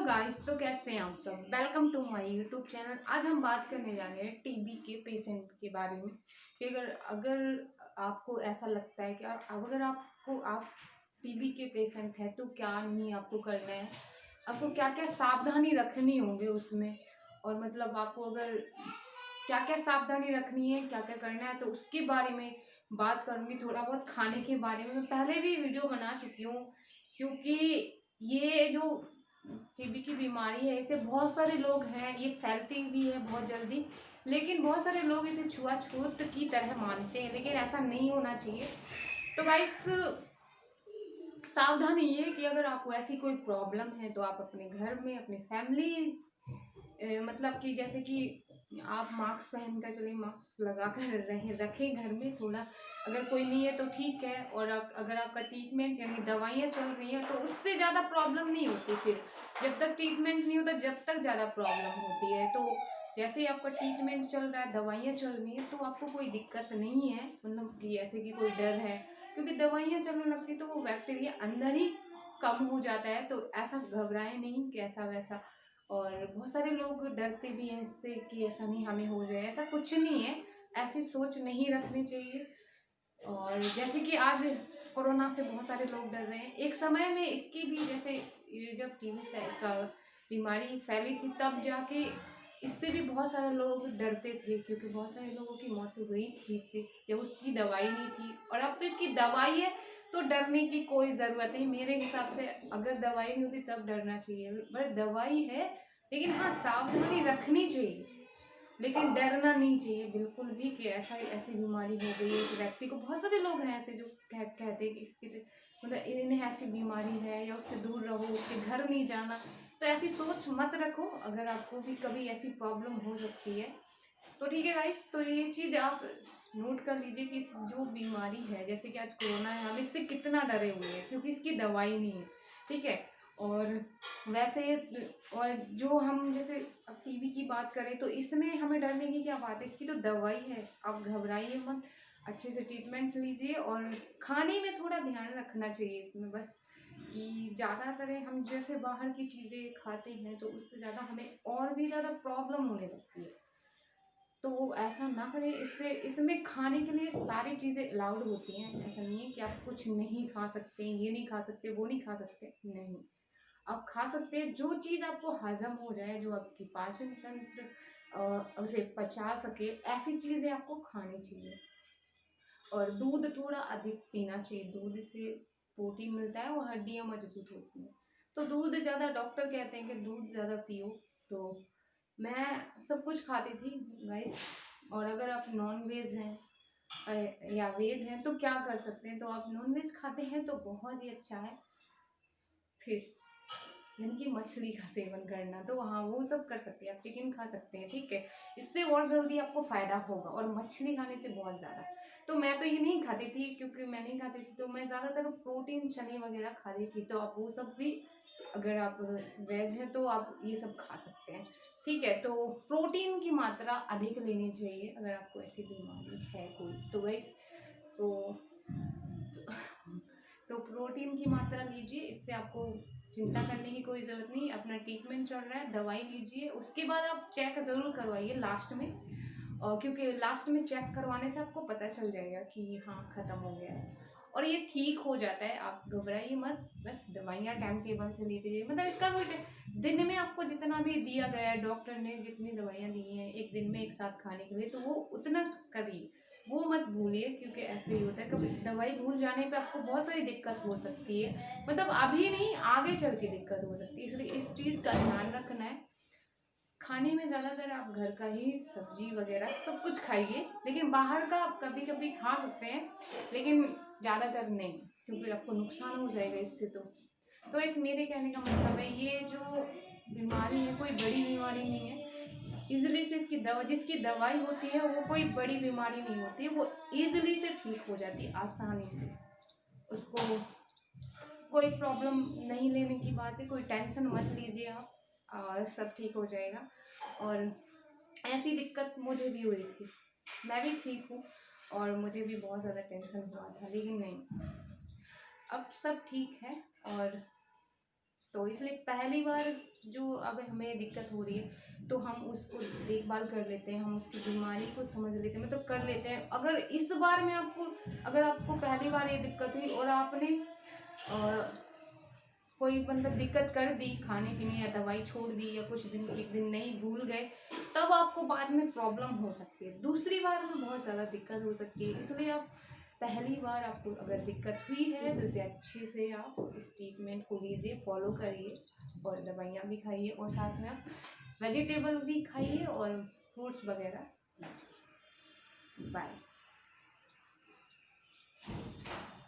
Guys, तो कैसे हैं आप सब। Welcome to my YouTube channel. आज हम बात करने जा रहे हैं टीबी के पेशेंट के बारे में कि अगर अगर आपको ऐसा लगता है कि अगर आप टीबी के पेशेंट हैं तो क्या नहीं आपको करना है, आपको क्या क्या सावधानी रखनी होगी उसमें, और मतलब आपको अगर क्या क्या सावधानी रखनी है, क्या क्या करना है, तो उसके बारे में बात करूंगी। थोड़ा बहुत खाने के बारे में मैं पहले भी वीडियो बना चुकी हूँ, क्योंकि ये जो टीबी की बीमारी है इसे बहुत सारे लोग हैं, ये फैलती भी है बहुत जल्दी, लेकिन बहुत सारे लोग इसे छुआछूत की तरह मानते हैं, लेकिन ऐसा नहीं होना चाहिए। तो गाइस, सावधानी ये कि अगर आपको ऐसी कोई प्रॉब्लम है तो आप अपने घर में अपनी फैमिली मतलब कि जैसे कि आप मास्क पहन कर चले, मास्क लगा कर रखें घर में। थोड़ा अगर कोई नहीं है तो ठीक है, और अगर आपका ट्रीटमेंट यानी दवाइयाँ चल रही हैं तो उससे ज़्यादा प्रॉब्लम नहीं होती। फिर जब तक ट्रीटमेंट नहीं होता जब तक ज़्यादा प्रॉब्लम होती है। तो जैसे ही आपका ट्रीटमेंट चल रहा है, दवाइयाँ चल रही हैं, तो आपको कोई दिक्कत नहीं है, मतलब कि ऐसे कि कोई डर है, क्योंकि दवाइयाँ चलने लगती तो वो बैक्टीरिया अंदर ही कम हो जाता है। तो ऐसा घबराए नहीं कि ऐसा वैसा। और बहुत सारे लोग डरते भी हैं इससे कि ऐसा नहीं हमें हो जाए, ऐसा कुछ नहीं है, ऐसी सोच नहीं रखनी चाहिए। और जैसे कि आज कोरोना से बहुत सारे लोग डर रहे हैं, एक समय में इसकी भी जैसे ये जब टीबी का बीमारी फैली थी तब जाके इससे भी बहुत सारे लोग डरते थे, क्योंकि बहुत सारे लोगों की मौत हो गई थी इससे, जब उसकी दवाई नहीं थी। और अब तो इसकी दवाई है तो डरने की कोई ज़रूरत नहीं मेरे हिसाब से। अगर दवाई नहीं होती तब डरना चाहिए, बट दवाई है, लेकिन हाँ सावधानी रखनी चाहिए, लेकिन डरना नहीं चाहिए बिल्कुल भी कि ऐसी बीमारी हो गई है इस व्यक्ति को। बहुत सारे लोग हैं ऐसे जो कहते हैं कि इसकी मतलब इन्हें ऐसी बीमारी है, या उससे दूर रहो, उसके घर नहीं जाना। तो ऐसी सोच मत रखो। अगर आपको भी कभी ऐसी प्रॉब्लम हो सकती है तो ठीक है गाइस, तो ये चीज़ आप नोट कर लीजिए कि इस जो बीमारी है, जैसे कि आज कोरोना है, हम इससे कितना डरे हुए हैं क्योंकि इसकी दवाई नहीं है, ठीक है। और वैसे और जो हम जैसे अब टीबी की बात करें तो इसमें हमें डरने की क्या बात है, इसकी तो दवाई है। आप घबराइए मत, अच्छे से ट्रीटमेंट लीजिए, और खाने में थोड़ा ध्यान रखना चाहिए इसमें बस, कि ज़्यादातर हम जैसे बाहर की चीज़ें खाते हैं तो उससे ज़्यादा हमें और भी ज़्यादा प्रॉब्लम होने लगती है। तो ऐसा ना करें। इससे इसमें खाने के लिए सारी चीज़ें अलाउड होती हैं, ऐसा नहीं है कि आप कुछ नहीं खा सकते, ये नहीं खा सकते, वो नहीं खा सकते, नहीं, आप खा सकते हैं। जो चीज़ आपको हजम हो जाए, जो आपकी पाचन तंत्र उसे पचा सके, ऐसी चीज़ें आपको खानी चाहिए। और दूध थोड़ा अधिक पीना चाहिए, दूध से प्रोटीन मिलता है और हड्डियाँ मजबूत होती हैं। तो दूध ज़्यादा, डॉक्टर कहते हैं कि दूध ज़्यादा पियो। तो मैं सब कुछ खाती थी गाइस। और अगर आप नॉन वेज हैं या वेज हैं तो क्या कर सकते हैं, तो आप नॉन वेज खाते हैं तो बहुत ही अच्छा है, फिश यानी कि मछली का सेवन करना, तो हाँ वो सब कर सकते हैं। आप चिकन खा सकते हैं, ठीक है, इससे और जल्दी आपको फायदा होगा, और मछली खाने से बहुत ज़्यादा। तो मैं तो ये नहीं खाती थी, क्योंकि मैं नहीं खाती थी तो मैं ज़्यादातर प्रोटीन चने वगैरह खाती थी। तो आप वो सब भी, अगर आप वेज हैं तो आप ये सब खा सकते हैं, ठीक है। तो प्रोटीन की मात्रा अधिक लेनी चाहिए अगर आपको ऐसी बीमारी है कोई, तो वैस तो प्रोटीन की मात्रा लीजिए, इससे आपको चिंता करने की कोई ज़रूरत नहीं। अपना ट्रीटमेंट चल रहा है, दवाई लीजिए, उसके बाद आप चेक ज़रूर करवाइए लास्ट में, और क्योंकि लास्ट में चेक करवाने से आपको पता चल जाएगा कि हाँ ख़त्म हो गया है, और ये ठीक हो जाता है। आप घबराइए मत, बस दवाइयाँ टाइम टेबल से लेते जाइए। मतलब इसका कोई दिन में आपको जितना भी दिया गया है, डॉक्टर ने जितनी दवाइयाँ दी हैं एक दिन में एक साथ खाने के लिए, तो वो उतना करिए, वो मत भूलिए, क्योंकि ऐसे ही होता है कभी दवाई भूल जाने पे आपको बहुत सारी दिक्कत हो सकती है, मतलब अभी नहीं आगे चल के दिक्कत हो सकती है। इसलिए इस चीज़ का ध्यान रखना है। खाने में ज़्यादातर आप घर का ही सब्जी वगैरह सब कुछ खाइए, लेकिन बाहर का आप कभी कभी खा सकते हैं, लेकिन ज़्यादातर नहीं, क्योंकि आपको नुकसान हो जाएगा इससे। तो इस मेरे कहने का मतलब है, ये जो बीमारी है कोई बड़ी बीमारी नहीं है। इजीली से इसकी दवा, जिसकी दवाई होती है वो कोई बड़ी बीमारी नहीं होती है, वो इजीली से ठीक हो जाती है आसानी से। उसको कोई प्रॉब्लम नहीं लेने की बात है, कोई टेंशन मत लीजिए आप, और सब ठीक हो जाएगा। और ऐसी दिक्कत मुझे भी हुई थी, मैं भी ठीक हूँ, और मुझे भी बहुत ज़्यादा टेंशन हुआ था, लेकिन नहीं, अब सब ठीक है। और तो इसलिए पहली बार जो अब हमें दिक्कत हो रही है तो हम उसको देखभाल कर लेते हैं, हम उसकी बीमारी को समझ लेते हैं, मतलब कर लेते हैं। अगर इस बार में अगर आपको पहली बार ये दिक्कत हुई और आपने कोई मतलब दिक्कत कर दी खाने पीने या दवाई छोड़ दी या कुछ दिन एक दिन नहीं भूल गए, तब आपको बाद में प्रॉब्लम हो सकती है, दूसरी बार में बहुत ज़्यादा दिक्कत हो सकती है। इसलिए आप पहली बार आपको अगर दिक्कत हुई है तो इसे अच्छे से आप इस ट्रीटमेंट को लीजिए, फॉलो करिए और दवाइयाँ भी खाइए और साथ में आप वेजिटेबल भी खाइए और फ्रूट्स वगैरह लीजिए। बाय।